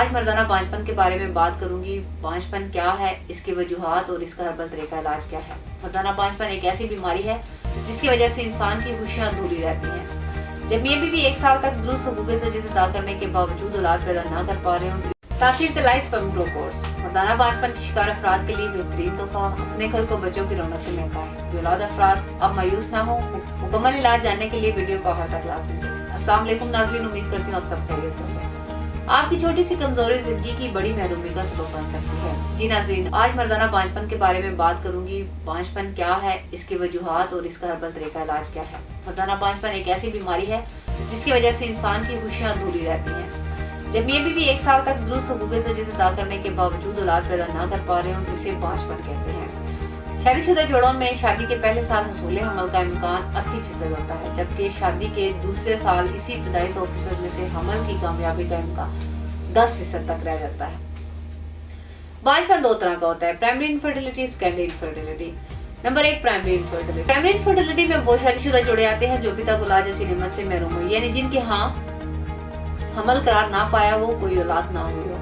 आज मर्दाना बांझपन के बारे में बात करूंगी। बांझपन क्या है, इसकी वजूहात और इसका हर्बल तरीका इलाज क्या है। मर्दाना बांझपन एक ऐसी बीमारी है जिसकी वजह से इंसान की खुशियां अधूरी रहती हैं। जब मियां बीवी 1 साल तक दुरुस्त हुकूक से अदा करने के बावजूद औलाद पैदा न कर पा रहे हों, तासीर तलाई स्पर्म ग्रो कोर्स मर्दाना बांझपन के शिकार अफराद के लिए बेहतरीन तोहफा। अपने घर को बच्चों की रौनक से महका है। औलाद अफराद अब मायूस न हो। मुकम्मल इलाज जानने के लिए वीडियो को आखिर तक लाजमी देखें। अस्सलाम वालेकुम नाज़रीन, उम्मीद करती हूँ आप सब खैरियत से होंगे। आपकी छोटी सी कमजोरी जिंदगी की बड़ी महरूमी का सबब बन सकती है। जी नाज़रीन, आज मर्दाना बांझपन के बारे में बात करूंगी। बांझपन क्या है, इसकी वजूहात और इसका हर्बल तरीका इलाज क्या है। मर्दाना बांझपन एक ऐसी बीमारी है जिसकी वजह से इंसान की खुशियां अधूरी रहती हैं। जब मियां बीवी 1 साल तक दुरुस्त हुकूक से अदा करने के बावजूद औलाद पैदा न कर पा रहे हो, इसे बांझपन कहते हैं। शादीशुदा जोड़ों में शादी के पहले साल हसूल हमल का इम्कान 80% होता है, जबकि शादी के दूसरे साल इसी इब्तदाई 100% में से हमल की कामयाबी का इम्कान 10% तक रह जाता है। बांझपन 2 तरह का होता है, primary infertility, secondary infertility. Number 1, primary infertility. Primary infertility में वो शादीशुदा जोड़े आते हैं जो अभी तक औलाद जैसी नेमत से महरूम हुई, यानी जिनके यहाँ हमल करार ना पाया हो, कोई औलाद ना हुई हो।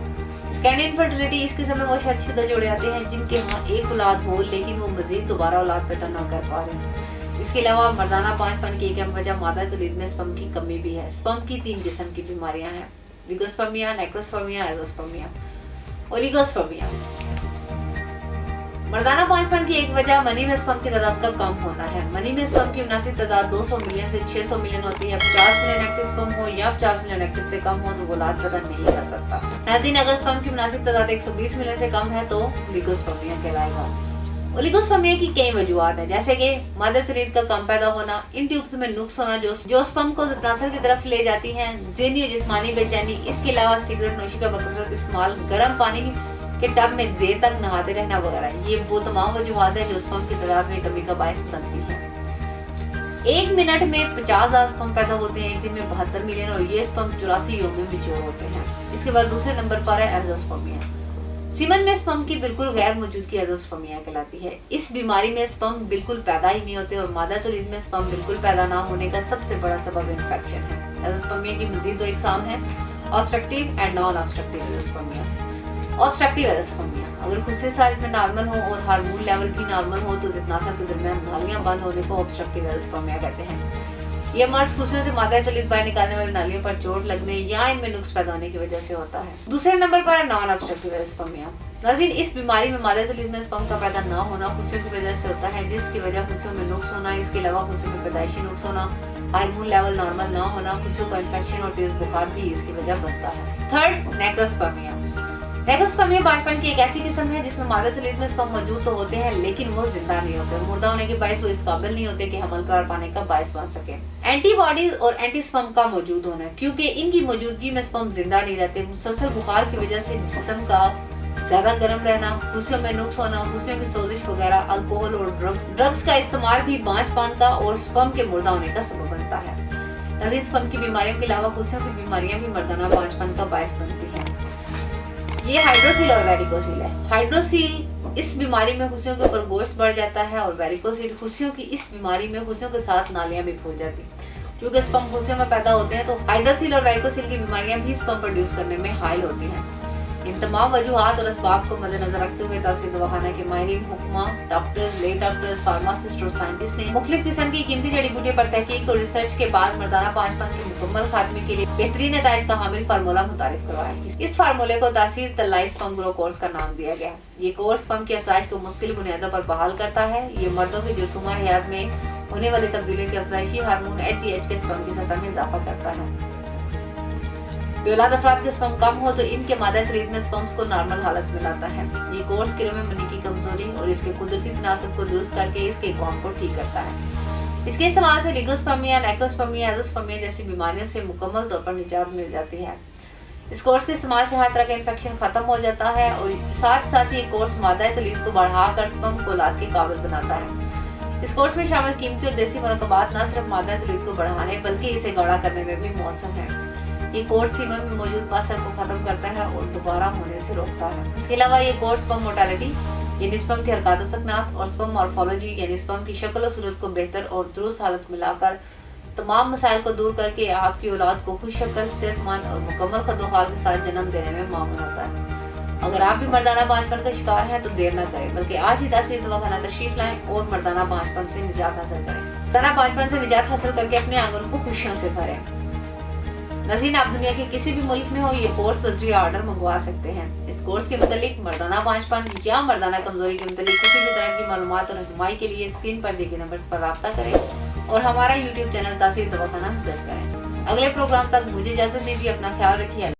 सेकेंडरी इनफर्टिलिटी, इस किस्म में वो शादीशुदा जोड़े आते हैं जिनके यहाँ एक औलाद हो लेकिन वो मजीद दोबारा औलाद पैदा ना कर पा रहे। इसके अलावा मर्दाना बांझपन की एक अहम वजह मादा तौलीद में स्पर्म की कमी भी है। स्पर्म की 3 किस्म की बीमारियां हैं, लिगोस्पर्मिया, नेक्रोस्पर्मिया, एज़ोस्पर्मिया, ओलिगोस्पर्मिया। मर्दाना बांझपन की एक वजह मनी में स्पर्म की तादाद का कम होना है। मनी में स्पर्म की मुनासिब तादाद 200 मिलियन से 600 मिलियन होती है। 50 मिलियन एक्टिव स्पर्म हो या 50 मिलियन एक्टिव से कम हो तो वो औलाद पैदा नहीं कर सकता। नाज़रीन, अगर स्पर्म की मुनासिब तादाद 120 मिलियन से कम है तो ओलिगोस्पर्मिया कहलाएगा। ओलिगोस्पर्मिया की कई वजूहात हैं, जैसे कि मादा तौलीद का कम पैदा होना, इन ट्यूब्स में नुक्स होना जो स्पर्म को नस्ल की तरफ ले जाती हैं, ज़हनी और जिस्मानी बेचैनी। इसके अलावा सिगरेट नोशी का बकसरत इस्तेमाल, गर्म पानी के टब में देर तक नहाते रहना वगैरह, ये वो तमाम वजूहात है जो स्पर्म की तादाद में कमी का बायस बनती है। 1 मिनट में 50,000 स्पर्म पैदा होते हैं, एक दिन में 72 मिलियन, और ये स्पर्म 84 योग में मैच्योर होते हैं। इसके बाद दूसरे नंबर पर है एज़ोस्पर्मिया। सीमन में स्पर्म की बिल्कुल गैर मौजूदगी एज़ोस्पर्मिया कहलाती है। इस बीमारी में स्पर्म बिल्कुल पैदा ही नहीं होते और मादा तौलीद में स्पर्म बिल्कुल पैदा ना होने का सबसे बड़ा सबब इन्फेक्शन है। एज़ोस्पर्मिया की मजीद 2 इकसाम है, obstructive and non obstructive azoospermia. Obstructive azoospermia, अगर खुशी साइज में नॉर्मल हो और हार्मोन लेवल भी नॉर्मल हो तो जितनासा के दरमियान नालियां बंद होने को ऑब्स्ट्रक्टिव एज़ोस्पर्मिया कहते हैं। ये मर्ज खुशियों से मादा तौलीद बाहर निकालने वाली नालियों पर चोट लगने या इनमें नुक्स पैदा होने की वजह से होता है। दूसरे नंबर पर है नॉन ऑब्स्ट्रक्टिव एज़ोस्पर्मिया। नाज़रीन, इस बीमारी में मादा तौलीद में स्पर्म का पैदा ना होना खुशियों की वजह से होता है, जिसकी वजह खुशियों में नुक्स होना, इसके अलावा खुशियों में पैदाइशी नुक्स होना, हार्मोन लेवल नॉर्मल ना होना, खुशियों का इन्फेक्शन और तेज बुखार भी इसकी वजह बनता है। थर्ड, नेक्रोस्पर्मिया। नेक्रोस्पर्मिया बांझपन की एक ऐसी किस्म है जिसमें मादा तौलीद में स्पर्म मौजूद तो होते हैं लेकिन वो जिंदा नहीं होते। मुर्दा होने के बायस वो इस काबिल नहीं होते कि हमल करार पाने का बायस बन सके। एंटीबॉडीज और एंटी स्पर्म का मौजूद होना, क्योंकि इनकी मौजूदगी में स्पर्म जिंदा नहीं रहते। मुसलसल बुखार की वजह से जिस्म का ज्यादा गर्म रहना, खुशियों में नुक्स होना, खुशियों की सोजिश वगैरह, अल्कोहल और ड्रग्स का इस्तेमाल भी बांझपन का और स्पर्म के मुर्दा होने का सबब बनता है। नाज़रीन, स्पर्म की बीमारियों के अलावा खुशियों की बीमारियां भी मर्दाना बांझपन का बायस बनती है। ये हाइड्रोसील और वेरिकोसील है। हाइड्रोसील, इस बीमारी में खुशियों के ऊपर गोश्त बढ़ जाता है, और वेरिकोसील, खुशियों की इस बीमारी में खुशियों के साथ नालियां भी फूल जाती हैं। क्योंकि स्पर्म खुशियों में पैदा होते हैं तो हाइड्रोसील और वेरिकोसील की बीमारियां भी स्पर्म प्रोड्यूस करने में हाइल होती हैं। इन तमाम वजूहात और असबाब को मद्देनजर रखते हुए तासीर दवाखाना के माहिरीन, हुक्मा, डॉक्टर्स, ले डॉक्टर्स, फार्मासिस्ट और साइंटिस्ट ने मुख्तलिफ किस्म की कीमती जड़ी बूटियों पर तहकीक और रिसर्च के बाद मर्दाना बांझपन के मुकम्मल खात्मे के लिए बेहतरीन नताइज का हामिल फार्मूला मुतारिफ करवाया। इस फार्मूले को तासीर तलाई स्पर्म ग्रो कोर्स का नाम दिया गया। ये कोर्स स्पर्म की अफजाइश को मुश्किल बुनियादों पर बहाल करता है। ये मर्दों की जरसूमा हयात में होने वाली तब्दीलियों की अफजाइशी हार्मोन HGH के स्पर्म की सतह में इजाफा करता है। औलाद अफराद के स्पर्म कम हो तो इनके मादा तौलीद में स्पर्म्स को नॉर्मल हालत में लाता है। ये कोर्स किलो में मनी की कमजोरी और इसके कुदरती तनासब को दुरुस्त करके इसके कौम को ठीक करता है। इसके इस्तेमाल से लिगोस्पर्मिया, नेक्रोस्पर्मिया, एज़ोस्पर्मिया जैसी बीमारियों से मुकम्मल तौर पर निजात मिल जाती है। इस कोर्स के इस्तेमाल से हर तरह का इन्फेक्शन खत्म हो जाता है और साथ साथ ये कोर्स मादा तौलीद को बढ़ाकर स्पर्म को औलाद के काबिल बनाता है। इस कोर्स में शामिल कीमती और देसी मुरक्कबात न सिर्फ मादा तौलीद को बढ़ाने बल्कि इसे गाढ़ा करने में भी मौसम है। ये कोर्स सीमन में मौजूद पासर को खत्म करता है और दोबारा होने से रोकता है। इसके अलावा ये कोर्स स्पर्म मोर्टेलिटी यानी स्पर्म की हरकत सकनात और स्पर्म मॉर्फोलॉजी यानी स्पर्म की शक्ल और सूरत को बेहतर और दुरुस्त हालत में लाकर तमाम मसाइल को दूर करके आपकी औलाद को खुशशक्ल, सेहतमंद और मुकम्मल खदोखाल के साथ जन्म देने में मामून होता है। अगर आप भी मर्दाना बांझपन का शिकार हैं तो देर न करें, बल्कि आज ही तासीर दवाखाना तशरीफ लाएं और मर्दाना बांझपन से निजात हासिल करें। मर्दाना बांझपन से निजात हासिल करके अपने आंगन को खुशियों से भरें। नाज़रीन, आप दुनिया के किसी भी मुल्क में हो ये कोर्स बजरिए ऑर्डर मंगवा सकते हैं। इस कोर्स के मुतालिक मर्दाना बांझपन या मर्दाना कमजोरी के मुतालिक किसी भी तरह की मालूमात और रहनुमाई के लिए स्क्रीन पर दिए गए नंबर पर रब्ता करें और हमारा यूट्यूब चैनल तासीर दवाखाना विजिट करें। अगले प्रोग्राम तक मुझे इजाजत दीजिए। अपना ख्याल रखिए।